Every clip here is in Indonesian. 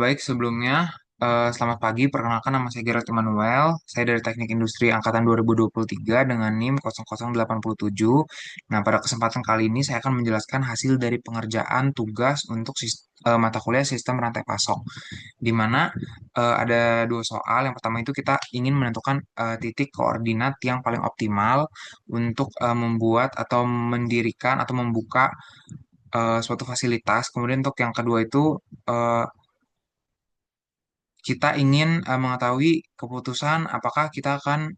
Baik, sebelumnya selamat pagi. Perkenalkan nama saya Gerald Immanuel. Saya dari Teknik Industri Angkatan 2023 dengan NIM 0087. Nah, pada kesempatan kali ini saya akan menjelaskan hasil dari pengerjaan tugas untuk mata kuliah Sistem Rantai Pasok, di mana ada dua soal. Yang pertama itu kita ingin menentukan titik koordinat yang paling optimal untuk membuat atau mendirikan atau membuka suatu fasilitas. Kemudian untuk yang kedua itu eh, kita ingin mengetahui keputusan apakah kita akan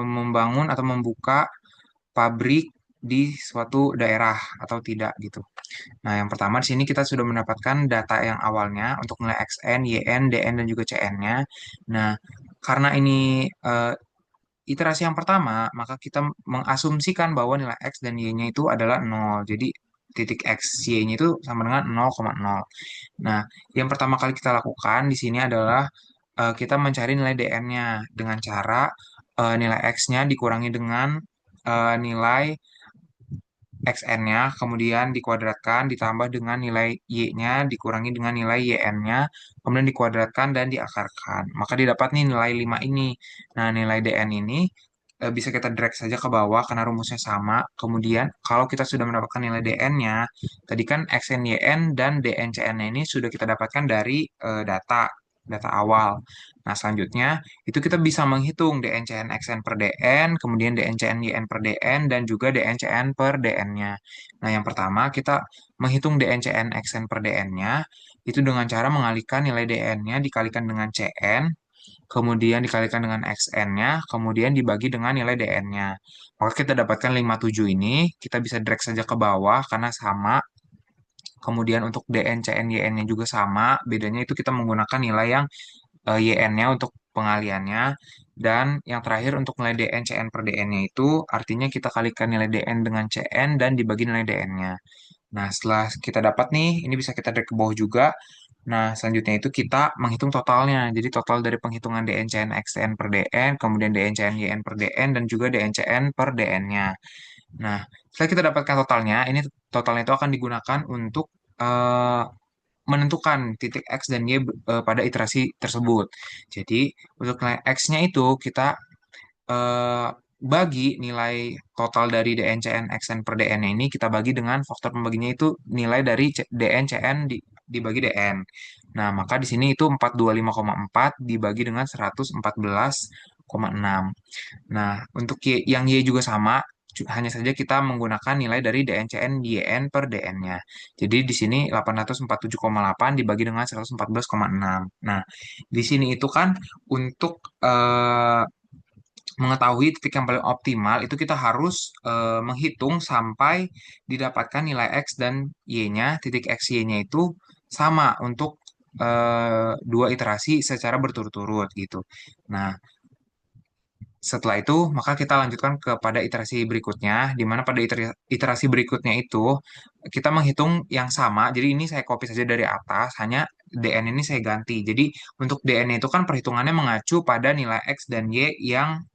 membangun atau membuka pabrik di suatu daerah atau tidak gitu. Nah, yang pertama di sini kita sudah mendapatkan data yang awalnya untuk nilai XN, YN, DN, dan juga CN-nya. Nah, karena ini iterasi yang pertama, maka kita mengasumsikan bahwa nilai X dan Y-nya itu adalah nol. Jadi titik X, Y-nya itu sama dengan 0,0. Nah, yang pertama kali kita lakukan di sini adalah kita mencari nilai DN-nya dengan cara nilai X-nya dikurangi dengan nilai XN-nya, kemudian dikuadratkan ditambah dengan nilai Y-nya dikurangi dengan nilai YN-nya, kemudian dikuadratkan dan diakarkan. Maka didapat nih nilai 5 ini. Nah, nilai DN ini bisa kita drag saja ke bawah karena rumusnya sama. Kemudian kalau kita sudah mendapatkan nilai DN-nya, tadi kan XN, YN, dan DN, CN-nya ini sudah kita dapatkan dari data awal. Nah, selanjutnya itu kita bisa menghitung DN, CN, XN per DN, kemudian DN, CN, YN per DN, dan juga DN, CN per DN-nya. Nah, yang pertama kita menghitung DN, CN, XN per DN-nya itu dengan cara mengalihkan nilai DN-nya dikalikan dengan CN, kemudian dikalikan dengan XN-nya, kemudian dibagi dengan nilai DN-nya. Maka kita dapatkan 57 ini, kita bisa drag saja ke bawah karena sama. Kemudian untuk DN, CN, YN-nya juga sama, bedanya itu kita menggunakan nilai yang YN-nya untuk pengaliannya. Dan yang terakhir untuk nilai DN, CN per DN-nya itu artinya kita kalikan nilai DN dengan CN dan dibagi nilai DN-nya. Nah, setelah kita dapat nih, ini bisa kita drag ke bawah juga. Nah, selanjutnya itu kita menghitung totalnya. Jadi total dari penghitungan DN, CN, XN per DN, kemudian DN, CN, YN per DN, dan juga DN, CN per DN-nya. Nah, setelah kita dapatkan totalnya, ini totalnya itu akan digunakan untuk eh, menentukan titik X dan Y pada iterasi tersebut. Jadi, untuk nilai X-nya itu kita eh, bagi nilai total dari DN, CN, XN per DN ini kita bagi dengan faktor pembaginya itu nilai dari DN, CN dibagi DN. Nah, maka di sini itu 425,4 dibagi dengan 114,6. Nah, untuk yang Y juga sama, hanya saja kita menggunakan nilai dari DN, CN, YN per DN-nya. Jadi di sini 847,8 dibagi dengan 114,6. Nah, di sini itu kan untuk mengetahui titik yang paling optimal itu kita harus menghitung sampai didapatkan nilai X dan Y-nya, titik X, Y-nya itu sama untuk dua iterasi secara berturut-turut gitu. Nah, setelah itu, maka kita lanjutkan kepada iterasi berikutnya, di mana pada iterasi berikutnya itu kita menghitung yang sama. Jadi ini saya copy saja dari atas, hanya DN ini saya ganti. Jadi untuk DN itu kan perhitungannya mengacu pada nilai X dan Y yang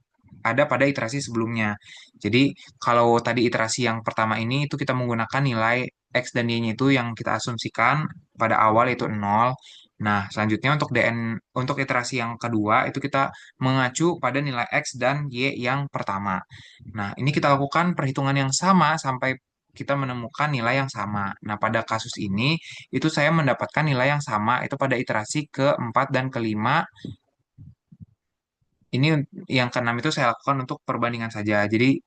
ada pada iterasi sebelumnya. Jadi kalau tadi iterasi yang pertama ini itu kita menggunakan nilai X dan Y-nya itu yang kita asumsikan pada awal itu 0. Nah, selanjutnya untuk DN untuk iterasi yang kedua itu kita mengacu pada nilai X dan Y yang pertama. Nah, ini kita lakukan perhitungan yang sama sampai kita menemukan nilai yang sama. Nah, pada kasus ini itu saya mendapatkan nilai yang sama itu pada iterasi keempat dan kelima. Ini yang keenam itu saya lakukan untuk perbandingan saja. Jadi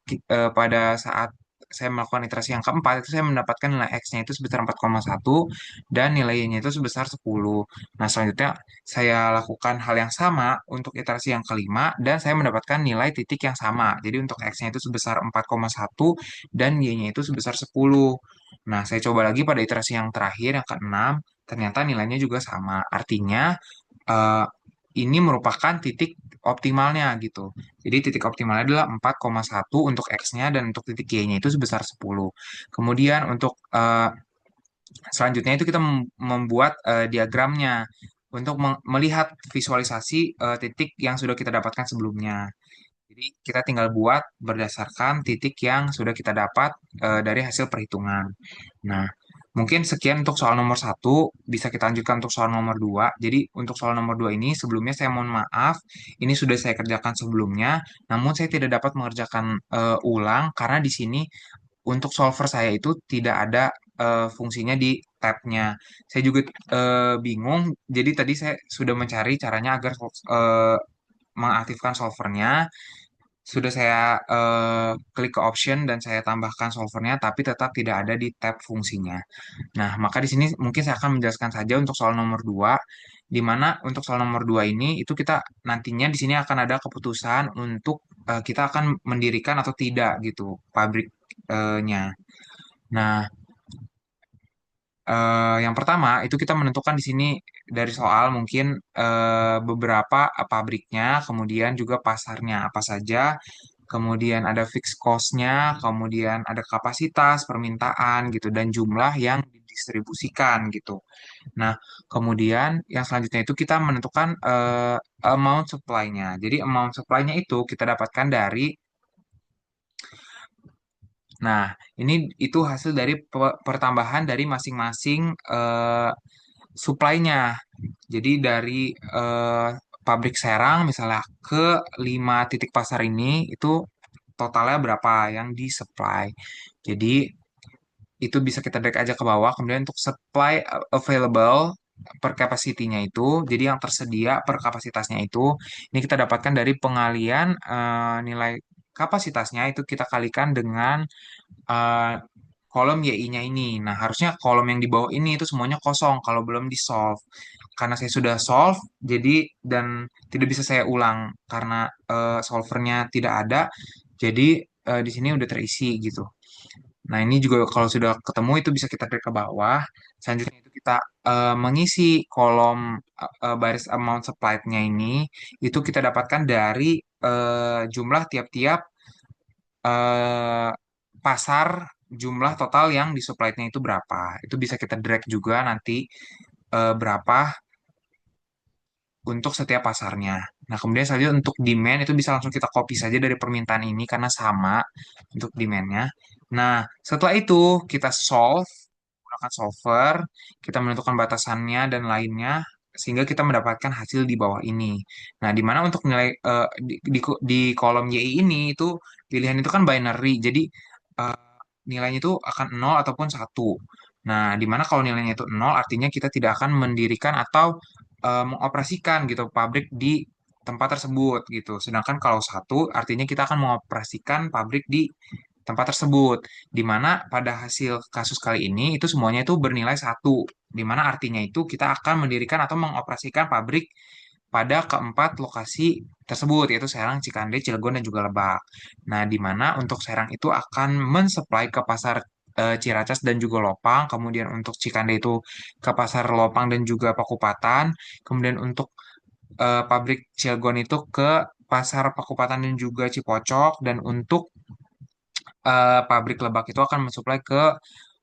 pada saat saya melakukan iterasi yang keempat itu saya mendapatkan nilai X-nya itu sebesar 4,1 dan nilai Y-nya itu sebesar 10. Nah, selanjutnya saya lakukan hal yang sama untuk iterasi yang kelima dan saya mendapatkan nilai titik yang sama. Jadi untuk X-nya itu sebesar 4,1 dan Y-nya itu sebesar 10. Nah, saya coba lagi pada iterasi yang terakhir yang keenam, ternyata nilainya juga sama. Artinya eh, ini merupakan titik optimalnya gitu. Jadi titik optimalnya adalah 4,1 untuk X-nya dan untuk titik Y-nya itu sebesar 10. Kemudian untuk selanjutnya itu kita membuat diagramnya untuk melihat visualisasi titik yang sudah kita dapatkan sebelumnya. Jadi kita tinggal buat berdasarkan titik yang sudah kita dapat dari hasil perhitungan. Nah, Mungkin sekian untuk soal nomor satu, bisa kita lanjutkan untuk soal nomor dua. Jadi untuk soal nomor dua ini sebelumnya saya mohon maaf, ini sudah saya kerjakan sebelumnya, namun saya tidak dapat mengerjakan ulang karena di sini untuk solver saya itu tidak ada fungsinya di tabnya. Saya juga bingung, jadi tadi saya sudah mencari caranya agar mengaktifkan solvernya. Sudah saya klik ke option dan saya tambahkan solvernya, tapi tetap tidak ada di tab fungsinya. Nah, maka di sini mungkin saya akan menjelaskan saja untuk soal nomor 2, di mana untuk soal nomor 2 ini itu kita nantinya di sini akan ada keputusan untuk kita akan mendirikan atau tidak gitu pabriknya. Nah, yang pertama itu kita menentukan di sini dari soal mungkin beberapa pabriknya, kemudian juga pasarnya apa saja, kemudian ada fixed cost-nya, kemudian ada kapasitas, permintaan gitu, dan jumlah yang didistribusikan gitu. Nah, kemudian yang selanjutnya itu kita menentukan amount supply-nya. Jadi amount supply-nya itu kita dapatkan dari, nah ini itu hasil dari pertambahan dari masing-masing supply-nya. Jadi dari eh, pabrik Serang misalnya ke 5 titik pasar ini itu totalnya berapa yang di-supply. Jadi itu bisa kita drag aja ke bawah. Kemudian untuk supply available per capacity-nya itu, jadi yang tersedia per kapasitasnya itu, ini kita dapatkan dari pengalian nilai kapasitasnya itu kita kalikan dengan eh, kolom YI-nya ini. Nah, harusnya kolom yang di bawah ini itu semuanya kosong kalau belum di-solve. Karena saya sudah solve, jadi dan tidak bisa saya ulang karena solvernya tidak ada, jadi di sini udah terisi gitu. Nah, ini juga kalau sudah ketemu itu bisa kita klik ke bawah. Selanjutnya itu kita mengisi kolom baris amount supplied-nya ini, itu kita dapatkan dari jumlah tiap-tiap eh, pasar, jumlah total yang di supplied-nya itu berapa. Itu bisa kita drag juga nanti berapa untuk setiap pasarnya. Nah, kemudian selanjutnya untuk demand itu bisa langsung kita copy saja dari permintaan ini karena sama untuk demand-nya. Nah, setelah itu kita solve, menggunakan solver, kita menentukan batasannya dan lainnya, sehingga kita mendapatkan hasil di bawah ini. Nah, di mana untuk nilai di kolom YI ini itu pilihan itu kan binary, jadi eh, nilainya itu akan 0 ataupun 1. Nah, di mana kalau nilainya itu 0 artinya kita tidak akan mendirikan atau mengoperasikan gitu pabrik di tempat tersebut gitu. Sedangkan kalau satu artinya kita akan mengoperasikan pabrik di tempat tersebut. Di mana pada hasil kasus kali ini itu semuanya itu bernilai satu. Di mana artinya itu kita akan mendirikan atau mengoperasikan pabrik pada keempat lokasi tersebut, yaitu Serang, Cikande, Cilegon, dan juga Lebak. Nah, di mana untuk Serang itu akan mensuplai ke pasar Ciracas dan juga Lopang, kemudian untuk Cikande itu ke pasar Lopang dan juga Pakupatan, kemudian untuk pabrik Cilegon itu ke pasar Pakupatan dan juga Cipocok, dan untuk pabrik Lebak itu akan mensuplai ke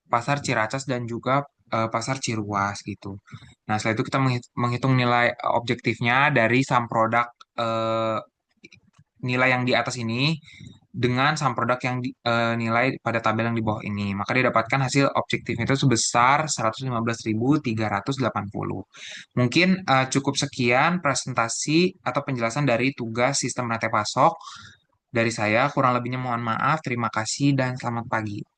pasar Ciracas dan juga pasar Ciruas gitu. Nah, setelah itu kita menghitung nilai objektifnya dari sum produk eh, nilai yang di atas ini dengan sum produk yang nilai pada tabel yang di bawah ini. Maka didapatkan hasil objektifnya itu sebesar 115.380. Mungkin cukup sekian presentasi atau penjelasan dari tugas sistem rantai pasok dari saya. Kurang lebihnya mohon maaf. Terima kasih dan selamat pagi.